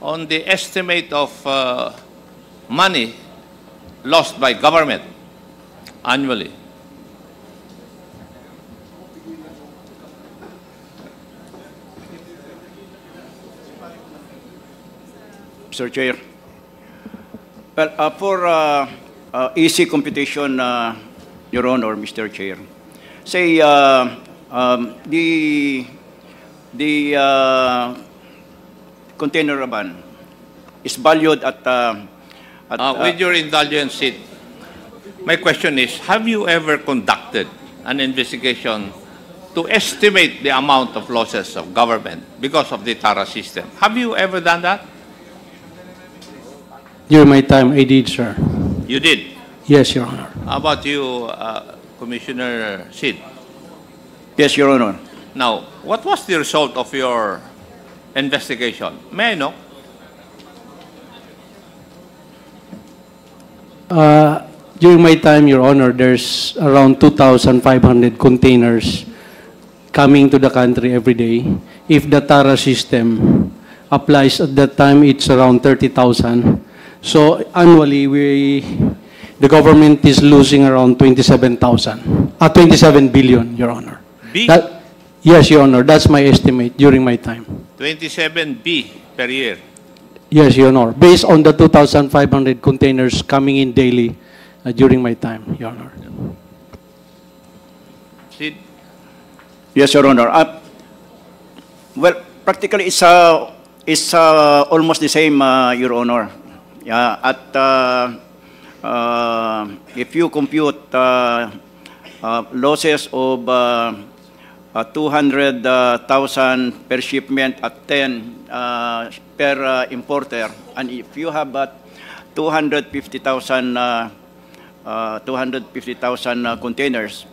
on the estimate of money lost by government annually? Mr. Chair. Well, for easy computation, Your Honor, Mr. Chair, say the container ban is valued at with your indulgence, Sid, my question is, have you ever conducted an investigation to estimate the amount of losses of government because of the TARA system? Have you ever done that? During my time, I did, sir. You did? Yes, Your Honor. How about you, Commissioner Sid? Yes, Your Honor. Now, what was the result of your investigation? May I know? During my time, Your Honor, there's around 2,500 containers coming to the country every day. If the TARA system applies at that time, it's around 30,000. So annually, the government is losing around 27 billion, Your Honor. Yes, Your Honor, that's my estimate during my time. 27 B per year. Yes, Your Honor, based on the 2,500 containers coming in daily during my time, Your Honor. Sid? Yes, Your Honor. Well, practically it's almost the same, Your Honor. If you compute losses of 200,000 per shipment at 10 per importer, and if you have 250,000 containers,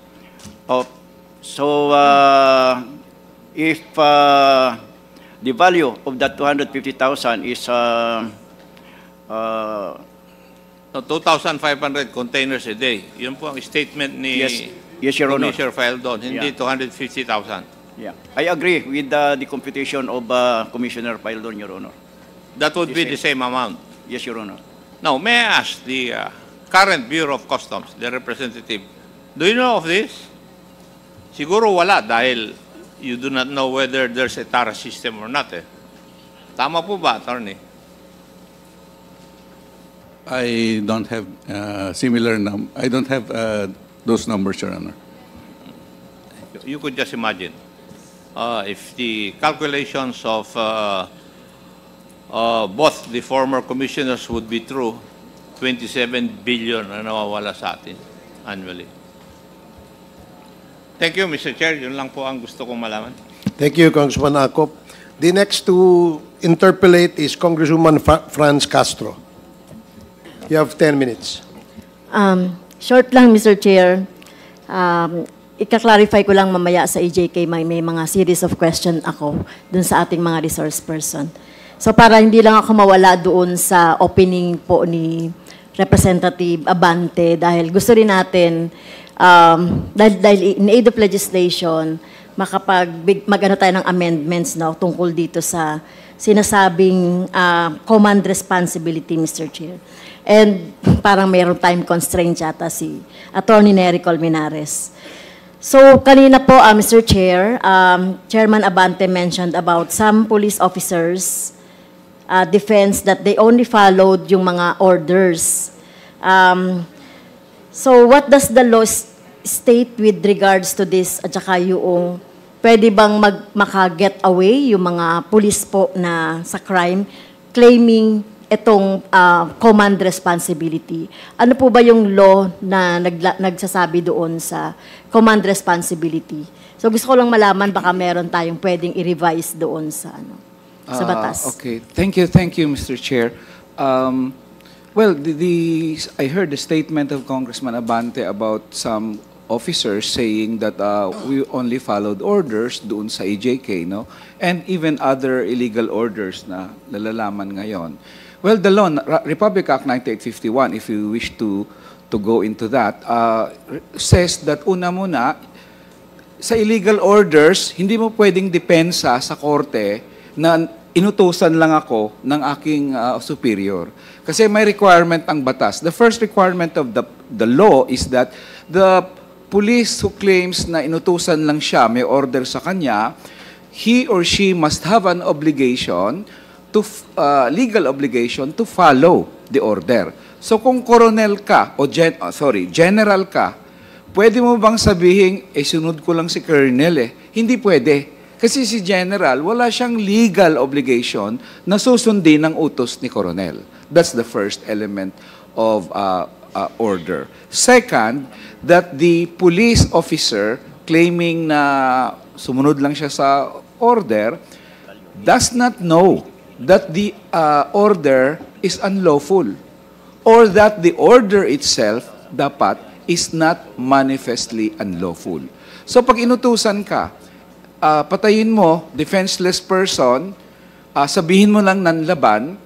if the value of that 250,000 is So 2,500 containers a day. Yun po ang statement ni yes, Your Honor. Commissioner Faeldon, hindi 250,000. Yeah, I agree with the computation of Commissioner Faeldon, Your Honor. That would be the same amount. Yes, Your Honor. Now, may I ask the current Bureau of Customs, the representative, do you know of this? Siguro wala dahil you do not know whether there's a TARA system or not. Tama po ba, Attorney? I don't have I don't have those numbers, Your Honor. You could just imagine if the calculations of both the former commissioners would be true, 27 billion na nawawala sa atin annually. Thank you, Mr. Chair. Yun lang po ang gusto kong malaman. Thank you, Congressman Acop. The next to interpolate is Congresswoman Franz Castro. You have 10 minutes. Short lang, Mr. Chair. Ika-clarify ko lang mamaya sa EJK, may mga series of question ako dun sa ating mga resource person. So para hindi lang ako mawala doon sa opening po ni Representative Abante, dahil gusto rin natin, dahil in aid of legislation, mag-ano tayo ng amendments tungkol dito sa sinasabing command responsibility, Mr. Chair. And parang mayroong time constraint yata si Attorney Nery Colmenares. So kanina po, Mr. Chair, Chairman Abante mentioned about some police officers defense that they only followed yung mga orders. So what does the law state with regards to this? At saka yung pwede bang maka-get away yung mga police po na sa crime claiming itong command responsibility? Ano po ba yung law na nagsasabi doon sa command responsibility? So gusto ko lang malaman, baka meron tayong pwedeng i-revise doon sa sa batas. Okay, thank you, Mr. Chair. Well, I heard the statement of Congressman Abante about some officers saying that we only followed orders doon sa EJK, no? And even other illegal orders na nalalaman ngayon. Well, the law, Republic Act 9851, if you wish to go into that, says that una muna, sa illegal orders, hindi mo pwedeng depensa sa korte na inutusan lang ako ng aking superior. Kasi may requirement ang batas. The first requirement of the law is that the police who claims na inutusan lang siya, may order sa kanya, he or she must have an obligation to legal obligation to follow the order. So kung colonel ka o general ka, pwede mo bang sabihin sunod ko lang si colonel Hindi pwede. Kasi si general, wala siyang legal obligation na susundin ang utos ni colonel. That's the first element of order. Second, that the police officer claiming na sumunod lang siya sa order does not know that the order is unlawful or that the order itself dapat is not manifestly unlawful. So pag inutusan ka, patayin mo, defenseless person, sabihin mo lang nanlaban,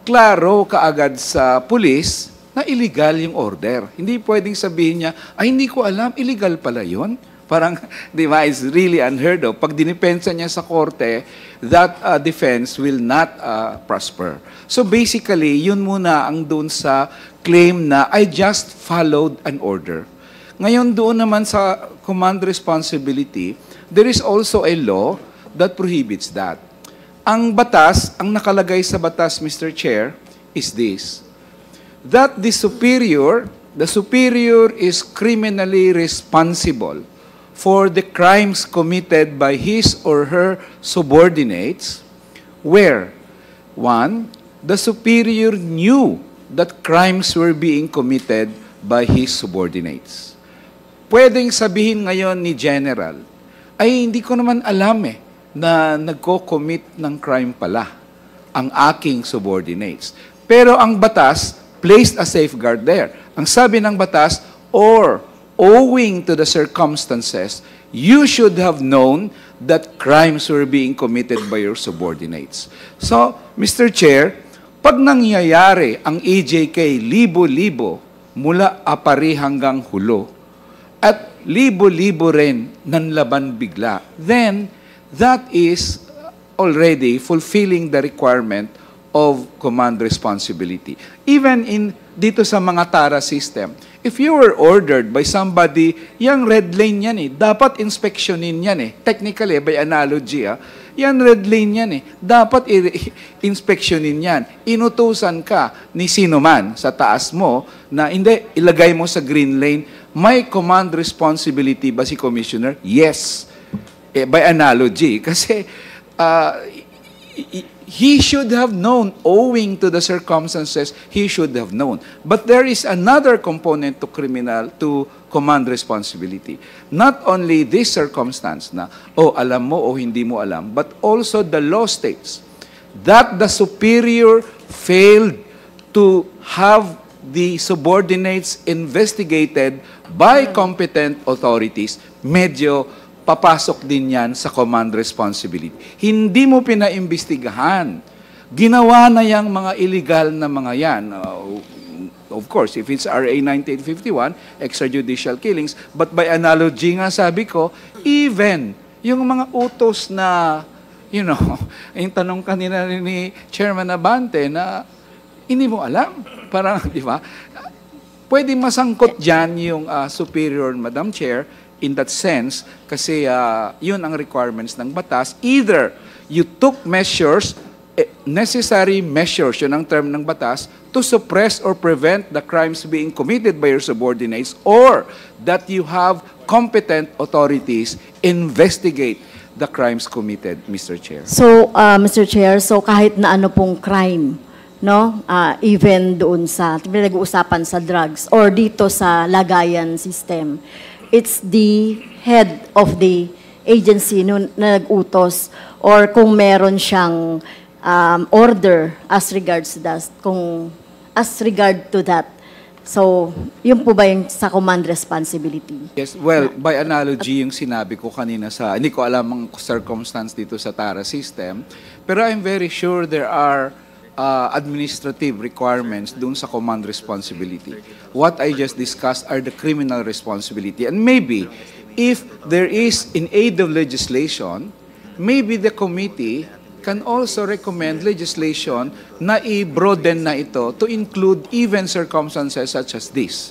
klaro kaagad sa pulis na illegal yung order. Hindi pwedeng sabihin niya, hindi ko alam, illegal pala yun. Parang, di ba, it's really unheard of. Pag dinipensa niya sa korte, that defense will not prosper. So basically, yun muna ang doon sa claim na I just followed an order. Ngayon doon naman sa command responsibility, there is also a law that prohibits that. Ang batas, ang nakalagay sa batas, Mr. Chair, is this: that the superior is criminally responsible for the crimes committed by his or her subordinates where, 1, the superior knew that crimes were being committed by his subordinates. Pwedeng sabihin ngayon ni General, hindi ko naman alam na nagko-commit ng crime pala ang aking subordinates. Pero ang batas placed a safeguard there. Ang sabi ng batas, or owing to the circumstances, you should have known that crimes were being committed by your subordinates. So, Mr. Chair, pag nangyayari ang EJK libo-libo mula apari hanggang hulo, at libo-libo rin nanlaban bigla, then that is already fulfilling the requirement of command responsibility. Even dito sa mga TARA system, if you were ordered by somebody, yung red lane yan dapat inspeksyonin yan Technically, by analogy, yan red lane yan dapat inspeksyonin yan. Inutusan ka ni sino man sa taas mo na hindi, ilagay mo sa green lane, may command responsibility ba si Commissioner? Yes. By analogy. Kasi he should have known, owing to the circumstances, he should have known. But there is another component to command responsibility. Not only this circumstance na, alam mo o hindi mo alam, but also the law states that the superior failed to have the subordinates investigated by competent authorities. Medyo papasok din yan sa command responsibility. Hindi mo pinaimbestigahan. Ginawa na yung mga illegal na mga yan. Of course, if it's RA 1951, extrajudicial killings, but by analogy nga sabi ko, even yung mga utos na, yung tanong kanina ni Chairman Abante na hindi mo alam. Parang, di ba? Pwede masangkot dyan yung superior, Madam Chair, in that sense, kasi yun ang requirements ng batas. Either you took measures, necessary measures, yun ang term ng batas, to suppress or prevent the crimes being committed by your subordinates, or that you have competent authorities investigate the crimes committed, Mr. Chair. So, Mr. Chair, so kahit na ano pong crime, no? Even doon sa pinag-uusapan sa drugs or dito sa lagayan system, it's the head of the agency na nag-utos or kung meron siyang order as regards to that. So, yun po ba yung sa command responsibility? Yes, well, by analogy yung sinabi ko kanina hindi ko alam ang circumstance dito sa TARA system, pero I'm very sure there are administrative requirements dun sa command responsibility. What I just discussed are the criminal responsibility. And maybe, if there is in aid of legislation, maybe the committee can also recommend legislation na i-broaden na ito to include even circumstances such as this.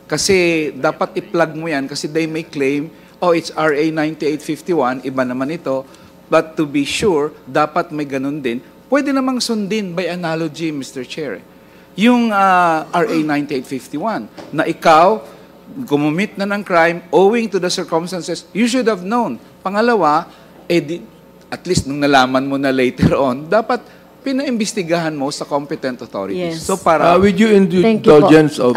Kasi dapat i-plug mo yan kasi they may claim, oh, it's RA 9851, iba naman ito. But to be sure, dapat may ganun din. Pwede namang sundin by analogy, Mr. Chair. Yung RA 9851, na ikaw, gumamit na ng crime owing to the circumstances, you should have known. Pangalawa, at least nung nalaman mo na later on, dapat pinaimbestigahan mo sa competent authorities. Yes. So para With your Thank you po. indulgence of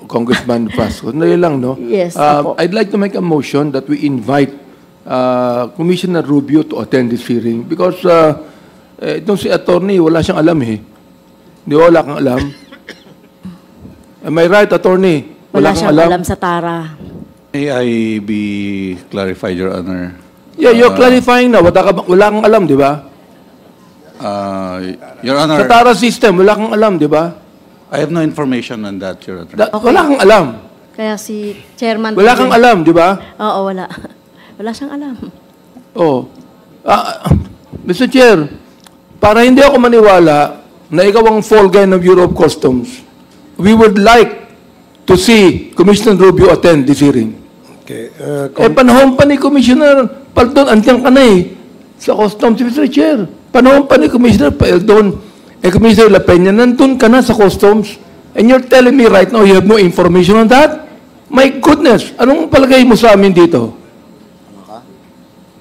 Congressman Vasco, sandali lang, no? Yes, opo. I'd like to make a motion that we invite Commissioner Rubio to attend this hearing because itong si attorney, wala siyang alam eh. Di ba, wala kang alam? Am I right, attorney? Wala siyang alam sa TARA. May I be clarified, Your Honor? Yeah, you're clarifying na. Wala kang alam, di ba? Your Sa Honor, TARA system, wala kang alam, di ba? I have no information on that, Your Honor. Wala kang alam. Kaya si Chairman... Wala kang alam, di ba? Oo, wala. Wala siyang alam. Oh. Mr. Chair, para hindi ako maniwala na ikaw ang fall guy ng Bureau of Customs, we would like to see Commissioner Rubio attend this hearing. Okay. Panahon pa ni Commissioner Paldon, andiyan ka na eh, sa Customs, Mr. Chair. Panahon pa ni Commissioner Paldon, Commissioner La Peña, nandun ka na sa Customs, and you're telling me right now you have no information on that? My goodness, anong palagay mo sa amin dito?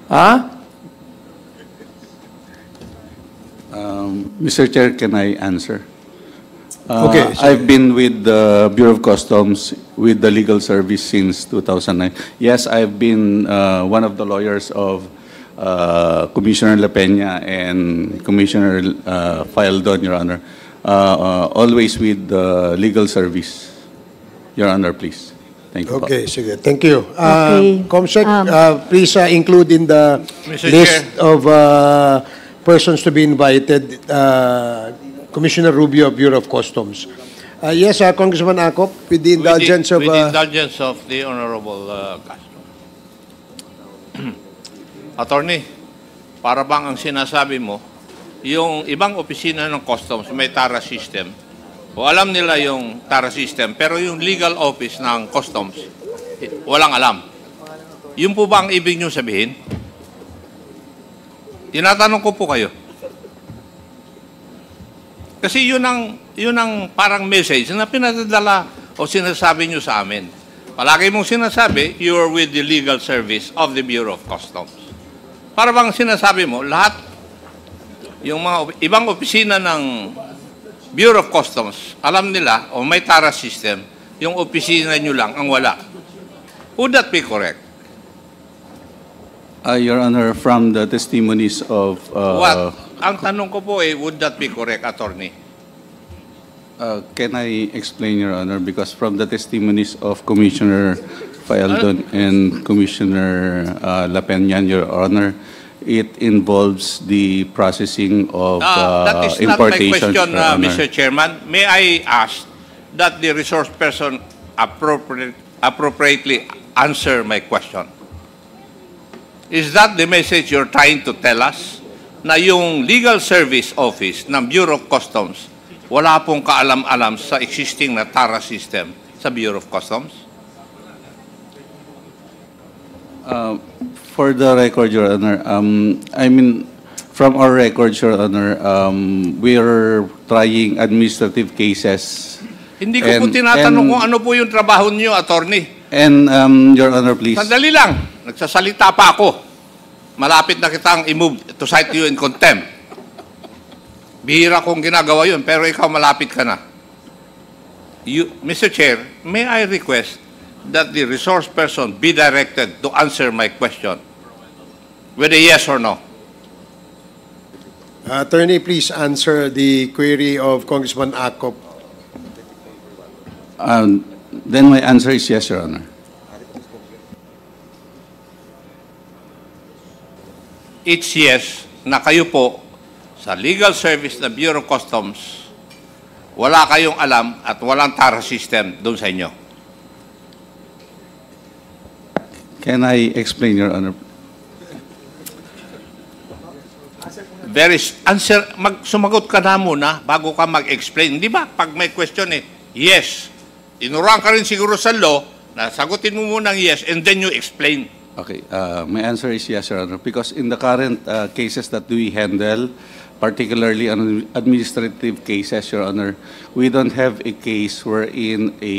Ha? Mr. Chair, can I answer? Okay, sige. I've been with the Bureau of Customs with the legal service since 2009. Yes, I've been one of the lawyers of Commissioner La Peña and Commissioner Faldon, Your Honor. Always with the legal service. Your Honor, please. Thank you. Okay, sige. Thank you. Okay. Comsec, please include in the Mr. list Chair. of persons to be invited, Commissioner Rubio of Bureau of Customs. Yes, Congressman Acop, with the indulgence of... With the indulgence of the Honorable Castro. Attorney, para bang ang sinasabi mo, yung ibang opisina ng Customs may TARA system, o alam nila yung TARA system, pero yung legal office ng Customs, walang alam. Yun po ba ang ibig nyo sabihin? Tinatanong ko po kayo. Kasi yun ang parang message na pinadadala o sinasabi nyo sa amin. Palagi mong sinasabi, you're with the legal service of the Bureau of Customs. Para bang sinasabi mo, lahat, yung mga ibang opisina ng Bureau of Customs, alam nila, o may TARA system, yung opisina nyo lang ang wala. Would that be correct? Your Honor, from the testimonies of... What? Ang tanong ko po would that be correct, attorney? Can I explain, Your Honor? Because from the testimonies of Commissioner Faldon and Commissioner La Peña, Your Honor, it involves the processing of that is not my importations, question, Your Honor. Mr. Chairman. May I ask that the resource person appropriately answer my question? Is that the message you're trying to tell us? Na yung legal service office ng Bureau of Customs, wala pong kaalam-alam sa existing na TARA system sa Bureau of Customs? For the record, Your Honor, I mean, from our records, Your Honor, we are trying administrative cases. Hindi ko po tinatanong kung ano po yung trabaho niyo, attorney. And, Your Honor, please. Sandali lang, nagsasalita pa ako. Malapit na kitang i-move to cite you in contempt. Bihira kong ginagawa yun, pero ikaw malapit ka na. Mr. Chair, may I request that the resource person be directed to answer my question with a yes or no? Attorney, please answer the query of Congressman Acop. Then my answer is yes, Your Honor. It's yes na kayo po sa legal service na Bureau of Customs, wala kayong alam at walang TARA system doon sa inyo. Can I explain, Your Honor? sumagot ka na muna bago ka mag-explain. Di ba? Pag may question yes. Tinuruan ka rin siguro sa law, nasagutin mo muna ng yes, and then you explain. Okay, my answer is yes, Your Honor, because in the current cases that we handle, particularly on administrative cases, Your Honor, we don't have a case wherein a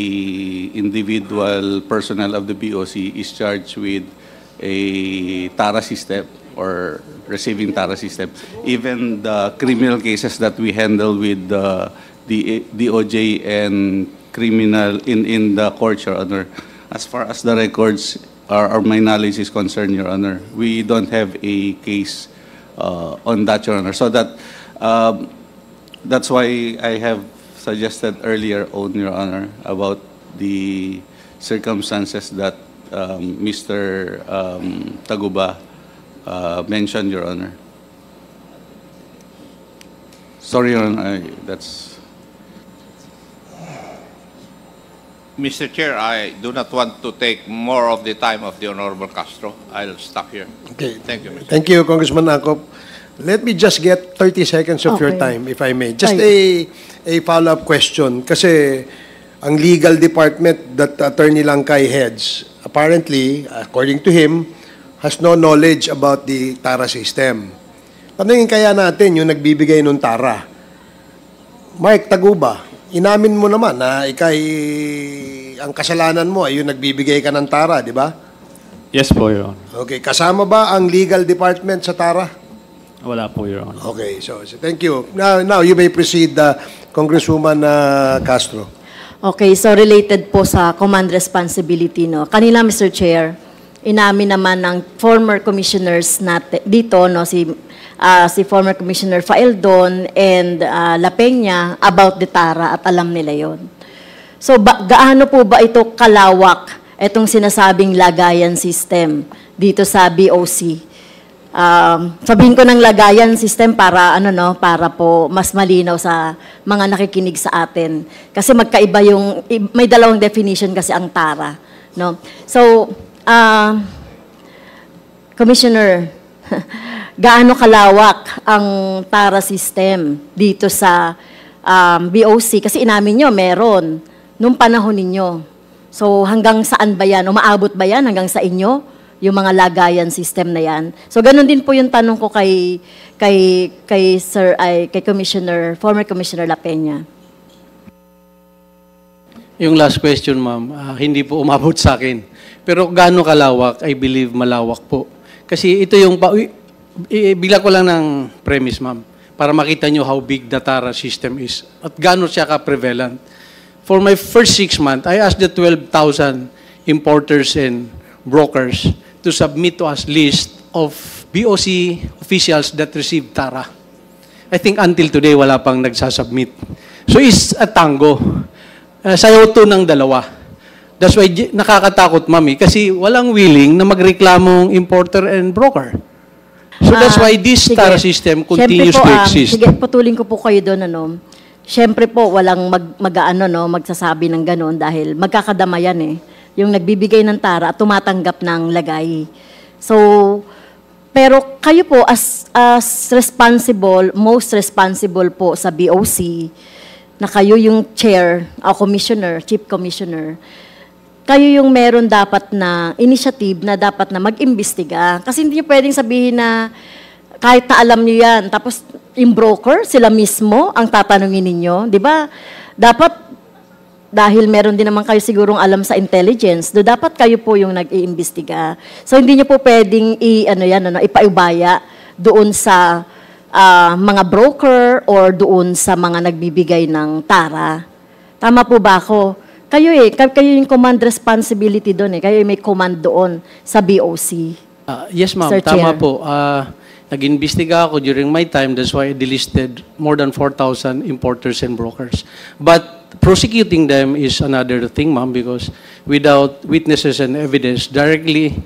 individual personnel of the BOC is charged with a TARA system or receiving TARA system. Even the criminal cases that we handle with the DOJ and criminal in the court, Your Honor, as far as the records or my knowledge is concerned, Your Honor, we don't have a case on that, Your Honor. So that's why I have suggested earlier on, Your Honor, about the circumstances that Mr. Taguba mentioned, Your Honor. Sorry, Your Honor, that's... Mr. Chair, I do not want to take more of the time of the Honorable Castro. I'll stop here. Okay. Thank you, Mr. Thank you, Congressman Acop. Let me just get 30 seconds of your time, if I may. Just a follow-up question. Kasi ang legal department that Attorney Langkay heads, apparently, according to him, has no knowledge about the TARA system. Tanungin kaya natin yung nagbibigay ng TARA. Mike Taguba, inamin mo naman na ang kasalanan mo ay yung nagbibigay ka ng TARA, di ba? Yes po, Your Honor. Okay. Kasama ba ang legal department sa TARA? Wala po, Your Honor. Okay. So thank you. Now you may proceed, Congresswoman Castro. Okay. So related po sa command responsibility, no? Kanina, Mr. Chair, inamin naman ng former commissioners natin dito, no, si former Commissioner Faeldon and La Peña about the TARA at alam nila yon. So gaano po ba ito kalawak itong sinasabing lagayan system dito sa BOC? Sabihin ko ng lagayan system para para po mas malinaw sa mga nakikinig sa atin. Kasi magkaiba may dalawang definition kasi ang TARA, no? So Commissioner, gaano kalawak ang TARA system dito sa BOC? Kasi inamin nyo, meron nung panahon ninyo. So hanggang saan ba yan? Umaabot ba yan hanggang sa inyo? Yung mga lagayan system na yan. So ganun din po yung tanong ko kay former Commissioner La Peña. Yung last question, ma'am, hindi po umabot sa akin. Pero gaano kalawak, I believe malawak po. Kasi ito yung bigla ko lang ng premise, ma'am, para makita nyo how big the TARA system is at gaano siya ka-prevalent. For my first 6 months, I asked the 12,000 importers and brokers to submit to us list of BOC officials that received TARA. I think until today, wala pang nagsasubmit. So it's a tango. Sayaw to ng dalawa. That's why nakakatakot, ma'am, kasi walang willing na magreklamong importer and broker. So that's why this TARA system continues to exist. Sige, putulin ko po kayo doon, Siyempre po, walang magsasabi ng gano'n dahil magkakadamayan yung nagbibigay ng TARA at tumatanggap ng lagay. So, pero kayo po as responsible, most responsible po sa BOC, na kayo yung chair, commissioner, chief commissioner, kayo yung meron dapat na initiative na dapat na mag-imbestiga. Kasi hindi nyo pwedeng sabihin na kahit na alam nyo yan, tapos yung broker, sila mismo ang tatanungin ninyo. Di ba? Dapat, dahil meron din naman kayo sigurong alam sa intelligence, dapat kayo po yung nag-iimbestiga. So, hindi nyo po pwedeng ipaubaya doon sa mga broker or doon sa mga nagbibigay ng TARA. Tama po ba ako? Kayo yung command responsibility doon Kayo may command doon sa BOC. Yes, ma'am. Tama po. Nag-imbestiga ako during my time. That's why I delisted more than 4,000 importers and brokers. But prosecuting them is another thing, ma'am, because without witnesses and evidence directly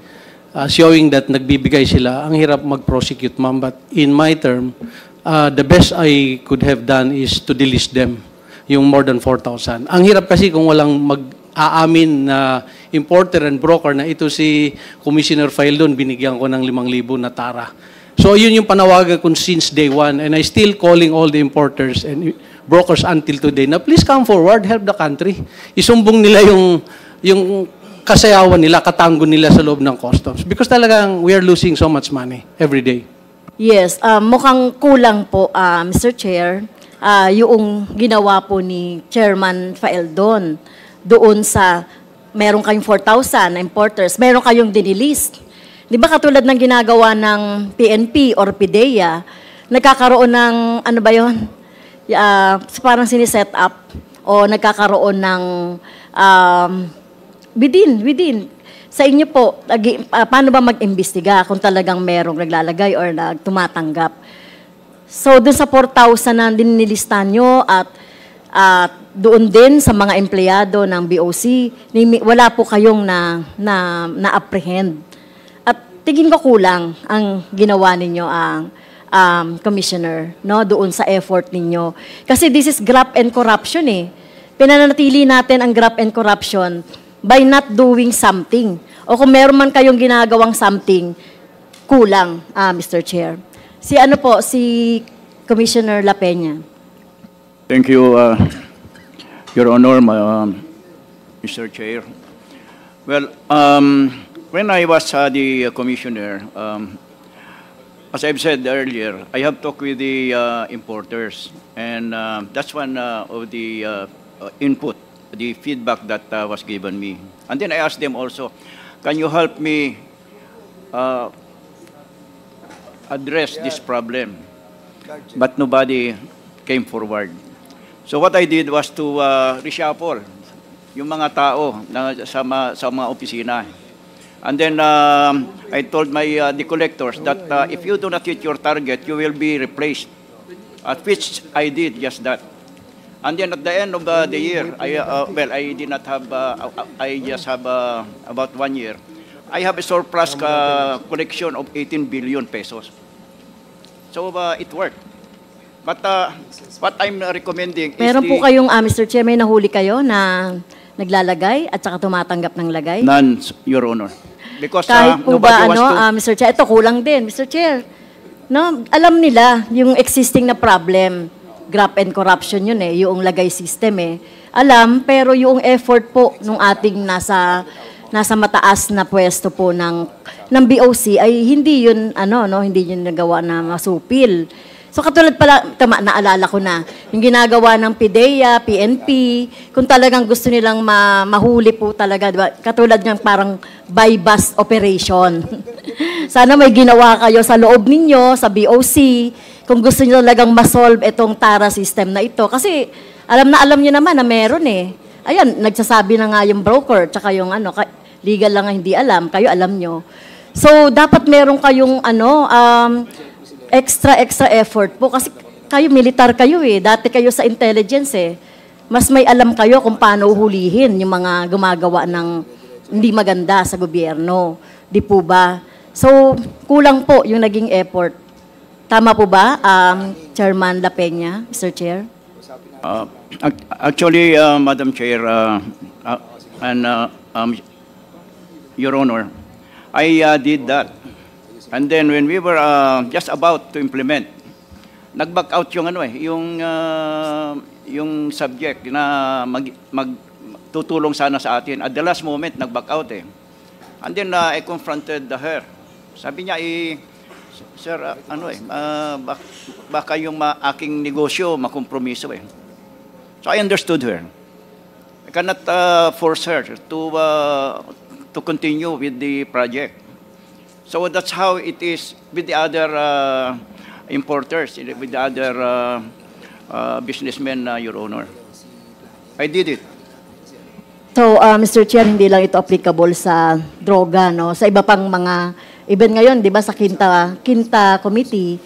showing that nagbibigay sila, ang hirap mag-prosecute, ma'am. But in my term, the best I could have done is to delist them, yung more than 4,000. Ang hirap kasi kung walang mag-aamin na importer and broker na ito si Commissioner Faeldon, binigyan ko ng 5,000 na TARA. So yun yung panawagan ko since day one, and I still calling all the importers and brokers until today na please come forward, help the country. Isumbong nila yung kasayawan nila, katango nila sa loob ng customs. Because talagang we are losing so much money every day. Yes, mukhang kulang po, Mr. Chair, yung ginawa po ni Chairman Faeldon doon sa meron kayong 4,000 importers, meron kayong dinilist. Di ba katulad ng ginagawa ng PNP or PDEA, nagkakaroon ng, ano ba yun? Parang siniset up o nagkakaroon ng within. Sa inyo po, paano ba mag-imbestiga kung talagang merong naglalagay or tumatanggap? So, doon sa 4,000 na dinilistan nyo at doon din sa mga empleyado ng BOC, wala po kayong na-apprehend. At tingin ko kulang ang ginawa ninyo ang Commissioner, no, doon sa effort ninyo. Kasi this is graft and corruption eh. Pinanatili natin ang graft and corruption by not doing something. O kung meron man kayong ginagawang something, kulang, Mr. Chair. Si Commissioner La Peña. Thank you, Your Honor, Mr. Chair. Well, when I was the commissioner, as I've said earlier, I have talked with the importers, and that's one of the input, the feedback that was given me. And then I asked them also, can you help me address this problem? But nobody came forward. So what I did was to reshuffle yung mga tao na sa mga opisina. And then I told the collectors that if you do not hit your target, you will be replaced. At which I did just that. And then at the end of the year, I did not have, I just have about 1 year. I have a surplus collection of 18 billion pesos. So it worked. But what I'm recommending Meron po kayong, Mr. Chair, may nahuli kayo na naglalagay at saka tumatanggap ng lagay? None, Your Honor. Because kahit po nobody ba, was to... Mr. Chair, ito kulang din, Mr. Chair. No, alam nila yung existing na problem. Graft and corruption yun eh, yung lagay system eh. Alam, pero yung effort po nung ating nasa mataas na pwesto po ng BOC ay hindi yun hindi yun nagawa na masupil. So katulad pala, naalala ko na, yung ginagawa ng PDEA, PNP, kung talagang gusto nilang mahuli po talaga, diba? Katulad ng parang buy-bust operation. Sana may ginawa kayo sa loob ninyo, sa BOC, kung gusto niyo talagang ma-solve itong TARA system na ito. Kasi alam niyo naman na meron eh. Ayan, nagsasabi na nga yung broker, tsaka yung legal lang nga hindi alam, kayo alam nyo. So, dapat meron kayong extra effort po kasi kayo militar kayo eh. Dati kayo sa intelligence eh. Mas may alam kayo kung paano hulihin yung mga gumagawa ng hindi maganda sa gobyerno. Di po ba? So, kulang po yung naging effort. Tama po ba, Chairman La Peña, Mr. Chair? Actually, Madam Chair, and Your Honor, I did that. And then when we were just about to implement, nag-back out yung subject na magtutulong sana sa atin. At the last moment, nag-back out eh. And then I confronted her. Sabi niya, Sir, baka yung aking negosyo makompromiso eh. So I understood her. I cannot force her to continue with the project. So that's how it is with the other importers, with the other businessmen, Your Honor. I did it. So, Mr. Chair, hindi lang ito applicable sa droga, no? Sa iba pang mga, even ngayon, di ba, sa Quinta Committee,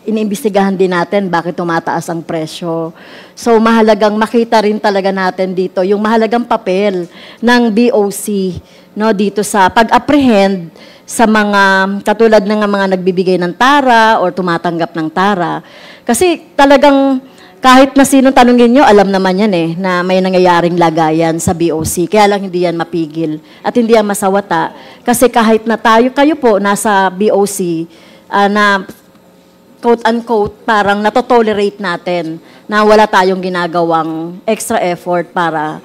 iniimbestigahan din natin bakit tumataas ang presyo. So, mahalagang makita rin talaga natin dito yung mahalagang papel ng BOC, no, dito sa pag-apprehend sa mga, katulad ng mga nagbibigay ng TARA or tumatanggap ng TARA. Kasi talagang, kahit na sino tanungin nyo, alam naman yan eh, na may nangyayaring lagayan sa BOC. Kaya lang hindi yan mapigil at hindi yan masawata. Kasi kahit na kayo po nasa BOC, na quote-unquote, parang natotolerate natin na wala tayong ginagawang extra effort para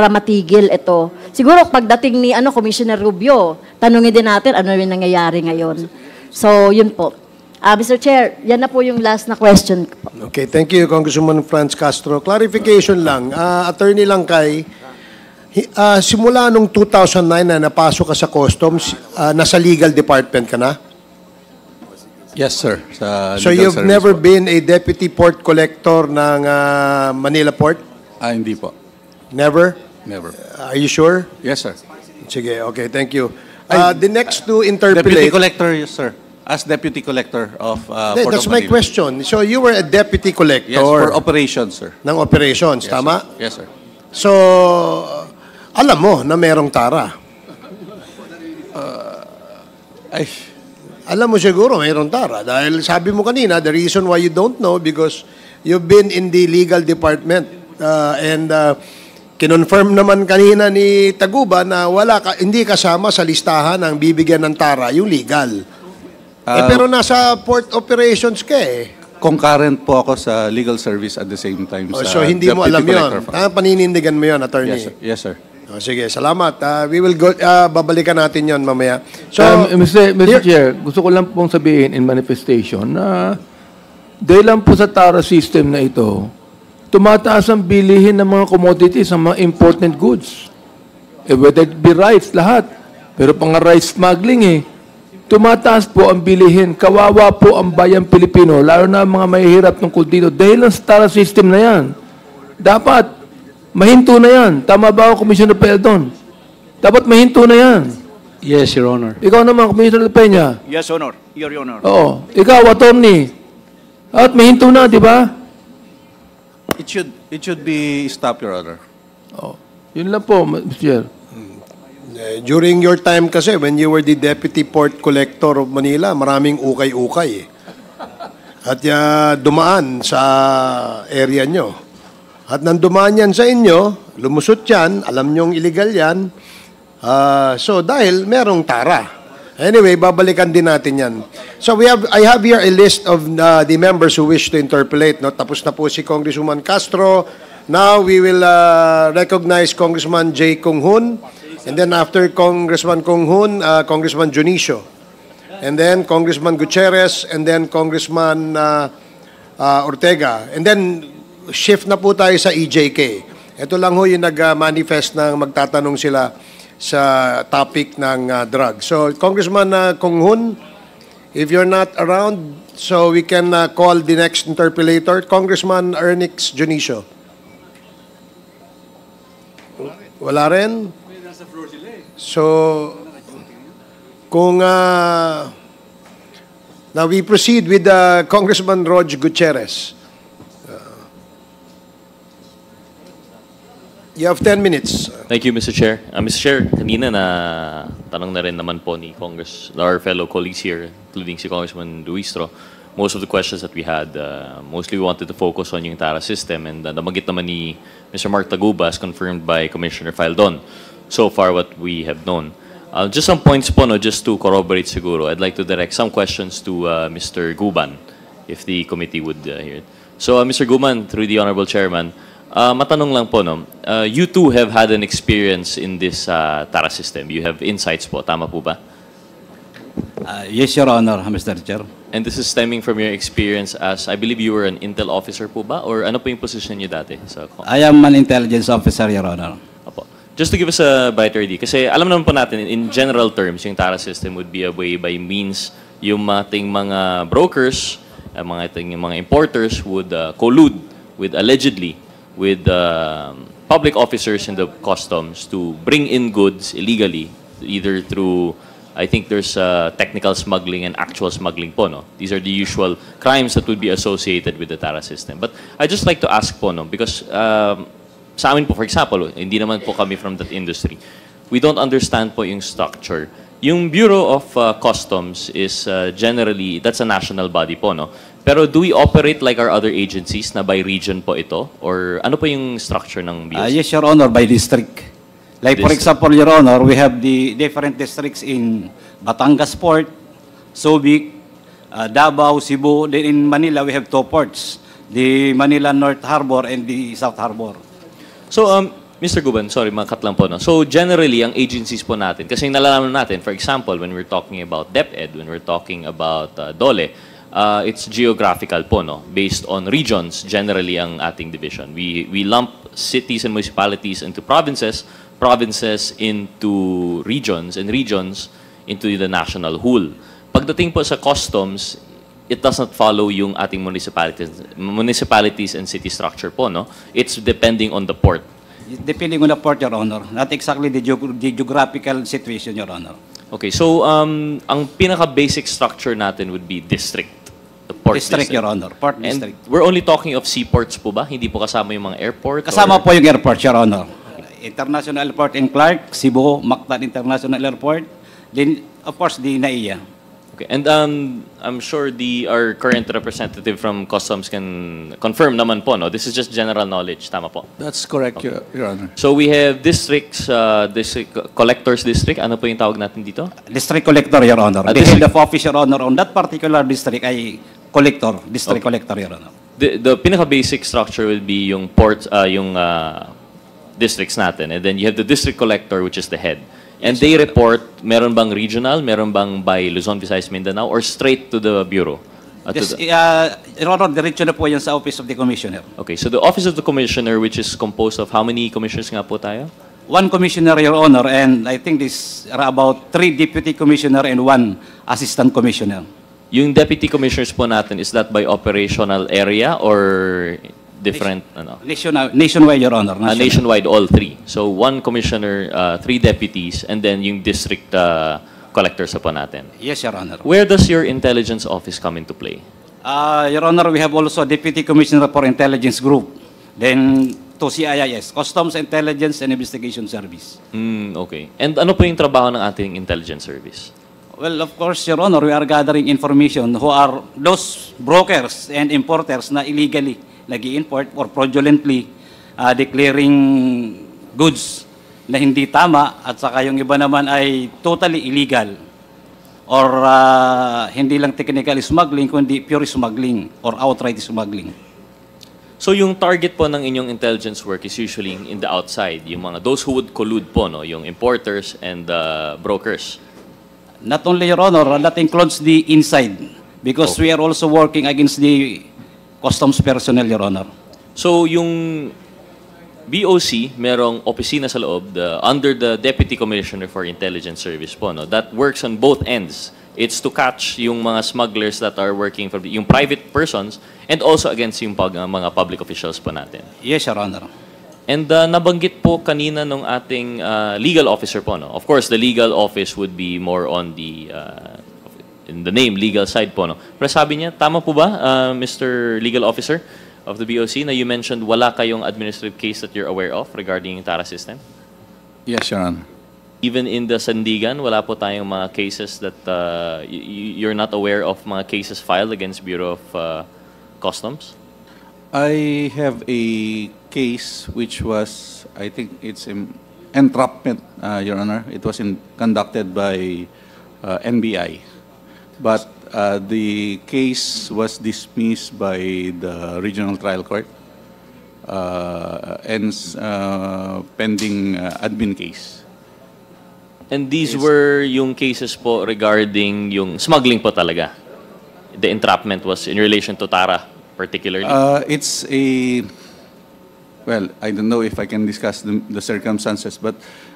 matigil ito. Siguro pagdating ni Commissioner Rubio, tanungin din natin ano yung nangyayari ngayon. So, yun po. Mr. Chair, yan na po yung last na question. Okay, thank you, Congresswoman Franz Castro. Clarification lang, Attorney Langkay, simula nung 2009 na napasok ka sa Customs, nasa legal department ka na? Yes, sir. So you've never been a deputy port collector ng Manila Port? Hindi po. Never? Never. Are you sure? Yes, sir. Sige, okay, thank you. The next to interpolate... Deputy collector, yes, sir. As deputy collector of Port That's of my Manila. question. So you were a deputy collector... Yes, for operations, sir. Ng operations, Yes, tama? sir. Yes, sir. So, alam mo na merong tara. Alam mo siguro mayroong tara. Dahil sabi mo kanina, the reason why you don't know because you've been in the legal department. Kinonfirm naman kanina ni Taguba na hindi kasama sa listahan ng bibigyan ng tara, yung legal. Pero nasa port operations ka eh. Concurrent po ako sa legal service at the same time. So hindi mo alam yun. Paninindigan mo yun, attorney. Yes, sir. Yes, sir. Sige, salamat. We will go, babalikan natin yon mamaya. So, Mr. Chair, gusto ko lang pong sabihin in manifestation na dahil lang po sa TARA system na ito, tumataas ang bilihin ng mga commodities, ng mga important goods. Whether it be rice, lahat. Pero pang rice smuggling tumataas po ang bilihin. Kawawa po ang bayang Pilipino, lalo na mga mahihirap tungkol dito. Dahil lang sa TARA system na yan. Dapat mahinto na yan. Tama ba ako, Commissioner Peldon? Dapat mahinto na yan. Yes, Your Honor. Ikaw naman, Commissioner Peña. Yes, Honor. Your Honor. Oo. Ikaw, attorney. At mahinto na, di ba? It should be stopped, Your Honor. Oh. Yun lang po, Mr. Chair. During your time kasi, when you were the Deputy Port Collector of Manila, maraming ukay-ukay At dumaan sa area nyo. At nang dumaan yan sa inyo, lumusot yan, alam nyong illegal yan. So dahil merong tara. Anyway, babalikan din natin yan. So I have here a list of the members who wish to interpolate. No? Tapos na po si Congresswoman Castro. Now we will recognize Congressman J. Kung Hoon. And then after Congressman Kung Hoon, Congressman Junicio. And then Congressman Gutierrez. And then Congressman Ortega. And then shift na po tayo sa EJK. Ito lang ho yung nag-manifest ng magtatanong sila sa topic ng drug. So, Congressman Kung Hoon, if you're not around, so we can call the next interpellator, Congressman Ernix Junicio. Wala rin? So, kung now we proceed with Congressman Rog Gutierrez. You have 10 minutes. Thank you, Mr. Chair. Mr. Chair, kanina na tanong na rin naman po ni our fellow colleagues here, including si Congressman Duistro, most of the questions that we had, mostly we wanted to focus on yung TARA system, and nabanggit naman ni Mr. Mark Taguba, as confirmed by Commissioner Faldon, so far what we have known. Just some points po, just to corroborate siguro, I'd like to direct some questions to Mr. Guban, if the committee would hear it. So, Mr. Guban, through the Honorable Chairman, matanong lang po, you too have had an experience in this TARA system. You have insights po, tama po ba? Yes, Your Honor, Mr. Chair. And this is stemming from your experience as, I believe you were an intel officer po ba? Or ano po yung position niyo dati? I am an intelligence officer, Your Honor. Opo. Just to give us a brighter idea, kasi alam naman po natin, in general terms, yung TARA system would be a way by means yung ating mga brokers, mga importers would collude with allegedly with public officers in the customs to bring in goods illegally, either through, I think there's technical smuggling and actual smuggling po, no? These are the usual crimes that would be associated with the TARA system. But I'd just like to ask po, because sa amin po, for example, hindi naman po kami from that industry, we don't understand po yung structure. Yung Bureau of Customs is generally, that's a national body po, no? Pero do we operate like our other agencies na by region po ito? Or ano po yung structure ng BSC? Yes, Your Honor, by district. Like for example, Your Honor, we have the different districts in Batangas Port, Subic, Davao, Cebu. Then in Manila, we have two ports, the Manila North Harbor and the South Harbor. So, Mr. Guban, sorry, makat lang po. No? So, generally, ang agencies po natin, kasi nalalaman natin, for example, when we're talking about DepEd, when we're talking about DOLE, it's geographical po, no? Based on regions, generally, ang ating division. We lump cities and municipalities into provinces, provinces into regions, and regions into the national whole. Pagdating po sa customs, it does not follow yung ating municipalities and city structure po, no? It's depending on the port. Depending on the port, Your Honor. Not exactly the geographical situation, Your Honor. Okay, so ang pinaka-basic structure natin would be district. The port District, Your Honor. Port And district. we're only talking of seaports po ba? Hindi po kasama yung mga airport? Kasama po yung airport, Your Honor. International Airport in Clark, Cebu, Mactan International Airport, then, of course, the NAIA. Okay, and I'm sure our current representative from Customs can confirm naman po, no? This is just general knowledge, tama po? That's correct, Okay. Your Honor. So we have districts, collectors district, ano po yung tawag natin dito? District Collector, Your Honor. The District- head of office, Your Honor, on that particular district ay collector, district collector, Your Honor. The pinaka-basic structure will be yung port, yung districts natin, and then you have the district collector, which is the head. And they report, meron bang regional, meron bang by Luzon, Visayas, Mindanao, or straight to the Bureau? Your Honor, diretso na po yan sa Office of the Commissioner. Okay, so the Office of the Commissioner, which is composed of how many commissioners nga po tayo? One commissioner, Your Honor, and I think this are about 3 deputy commissioner and 1 assistant commissioner. Yung deputy commissioners po natin, is that by operational area or different? Nationwide, Your Honor. Nationwide, all 3. So 1 commissioner, 3 deputies, and then yung district collectors po natin. Yes, Your Honor. Where does your intelligence office come into play? Your Honor, we have also Deputy Commissioner for Intelligence Group. Then to CIIS, Customs Intelligence and Investigation Service. Okay. And ano po yung trabaho ng ating intelligence service? Well, of course, Your Honor, we are gathering information who are those brokers and importers na illegally nag-i-import or fraudulently declaring goods na hindi tama at saka yung iba naman ay totally illegal or hindi lang technical smuggling kundi pure smuggling or outright smuggling. So yung target po ng inyong intelligence work is usually in the outside, yung mga those who would collude po, no, yung importers and brokers. Not only, Your Honor, that includes the inside because we are also working against the customs personnel, Your Honor. So yung BOC, merong opisina sa loob under the Deputy Commissioner for Intelligence Service po, no, that works on both ends. It's to catch yung mga smugglers that are working for yung private persons and also against yung mga public officials po natin. Yes, Your Honor. And nabanggit po kanina nung ating legal officer po, no? Of course, the legal office would be more on the in the name, legal side po, no? Pero sabi niya, tama po ba, Mr. Legal Officer of the BOC, na you mentioned wala kayong administrative case that you're aware of regarding yung TARA system? Yes, Your Honor. Even in the Sandigan, wala po tayong mga cases that you're not aware of, mga cases filed against Bureau of Customs? I have a case which was, I think it's entrapment, Your Honor. It was conducted by NBI. But the case was dismissed by the Regional Trial Court and pending admin case. And these were yung cases po regarding yung smuggling po talaga? The entrapment was in relation to TARA particularly? It's a, well, I don't know if I can discuss the circumstances, but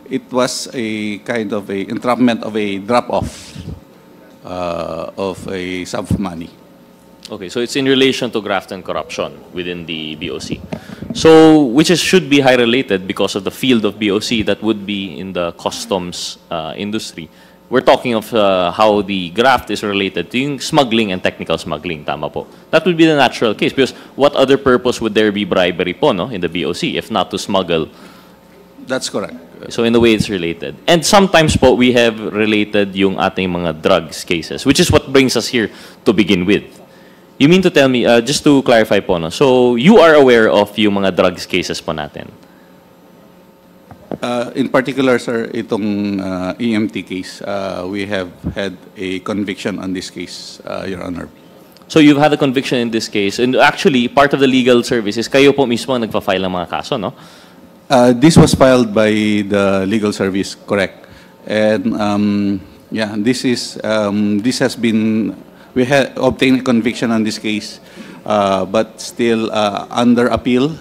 it was a kind of a entrapment of a drop-off of a sum of money. Okay, so it's in relation to graft and corruption within the BOC. So, which should be high related because of the field of BOC that would be in the customs industry. We're talking of how the graft is related to yung smuggling and technical smuggling, tama po. That would be the natural case because what other purpose would there be bribery po, no, in the BOC if not to smuggle? That's correct. So in a way, it's related. And sometimes po, we have related yung ating mga drugs cases, which is what brings us here to begin with. You mean to tell me, just to clarify po, no? So you are aware of yung mga drugs cases po natin? In particular, sir, itong EMT case, we have had a conviction on this case, Your Honor. So you've had a conviction in this case. And actually, part of the legal service is kayo po mismo ang nagpa-file ng mga kaso, no? This was filed by the legal service, correct. And yeah, this has been, we have obtained a conviction on this case, but still under appeal.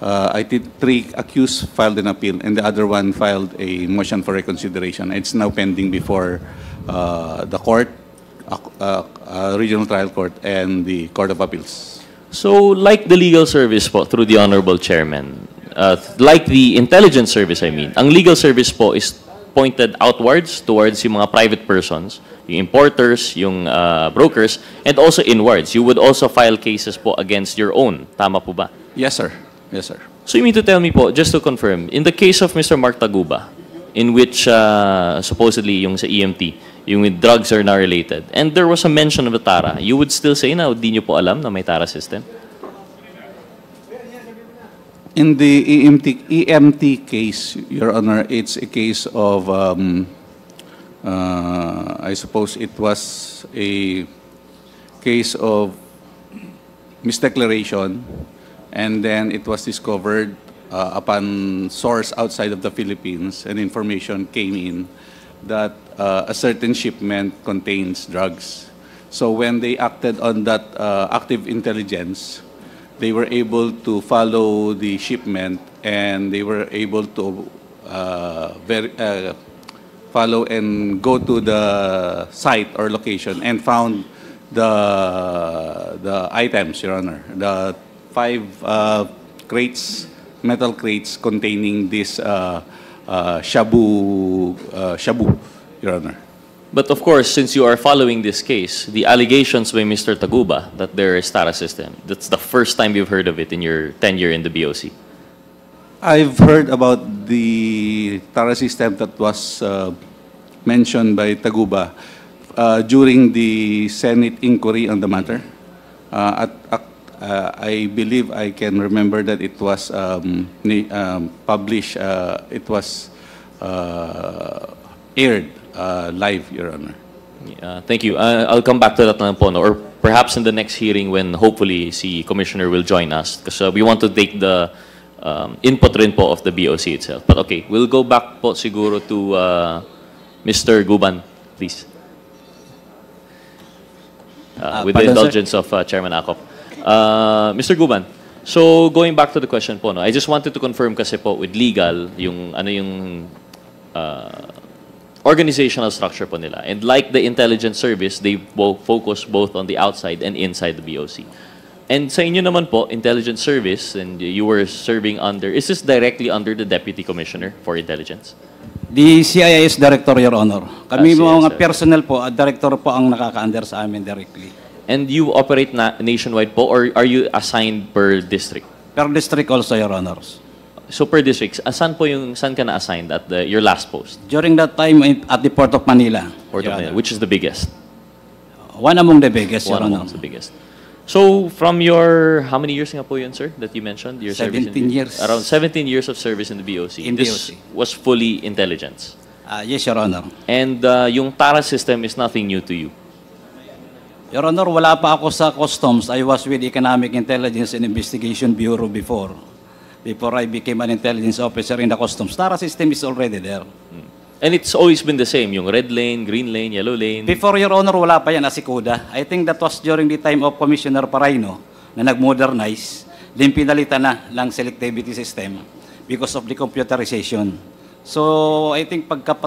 I did 3 accused filed an appeal, and the other one filed a motion for reconsideration. It's now pending before the court, Regional Trial Court, and the Court of Appeals. So, like the legal service po, through the Honorable Chairman, like the intelligence service, I mean, ang legal service po is pointed outwards towards yung mga private persons, yung importers, yung brokers, and also inwards. You would also file cases po against your own. Tama po ba? Yes, sir. Yes, sir. So you mean to tell me po, just to confirm, in the case of Mr. Mark Taguba, in which supposedly yung sa EMT, yung with drugs are now related, and there was a mention of the TARA, you would still say na di nyo po alam na may TARA system? In the EMT case, Your Honor, it's a case of, I suppose it was a case of misdeclaration, and then it was discovered upon source outside of the Philippines, and information came in that a certain shipment contains drugs. So when they acted on that active intelligence, they were able to follow the shipment, and they were able to follow and go to the site or location and found the items, Your Honor, the 5 crates, metal crates containing this shabu, Your Honor. But of course, since you are following this case, the allegations by Mr. Taguba that there is TARA system, that's the first time you've heard of it in your tenure in the BOC. I've heard about the TARA system that was mentioned by Taguba during the Senate inquiry on the matter. I believe I can remember that it was published, it was aired live, Your Honor. Thank you. I'll come back to that na po, no? Or perhaps in the next hearing when hopefully si Commissioner will join us, because we want to take the input rin po of the BOC itself. But okay, we'll go back po siguro to Mr. Guban, please. With the indulgence of Chairman Acop. Mr. Guban, so going back to the question po, no, I just wanted to confirm kasi po with legal, yung ano yung organizational structure po nila. And like the intelligence service, they focus both on the outside and inside the BOC. And sa inyo naman po, intelligence service, and you were serving under, is this directly under the Deputy Commissioner for Intelligence? The CIS Director, Your Honor. Kami mga CIS. personnel po, Director po ang nakaka-under sa amin directly. And you operate nationwide po, or are you assigned per district? Per district also, Your Honors. So per district, saan ka na-assigned at your last post? During that time at the Port of Manila. Port of Manila, which is the biggest? One among the biggest, Your One Honor. amongst the biggest. So from your, how many years nga po yun, sir, that you mentioned? Your 17 service years. Around 17 years of service in the BOC. In This BOC. was fully intelligence. Yes, Your Honor. And yung TARA system is nothing new to you. Your Honor, wala pa ako sa Customs. I was with Economic Intelligence and Investigation Bureau before I became an intelligence officer in the Customs. TARA system is already there. And it's always been the same, yung red lane, green lane, yellow lane. Before, Your Honor, wala pa yan, asikuda. I think that was during the time of Commissioner Paraino na nag-modernize, din pinalitan na lang selectivity system because of the computerization. So, I think pagka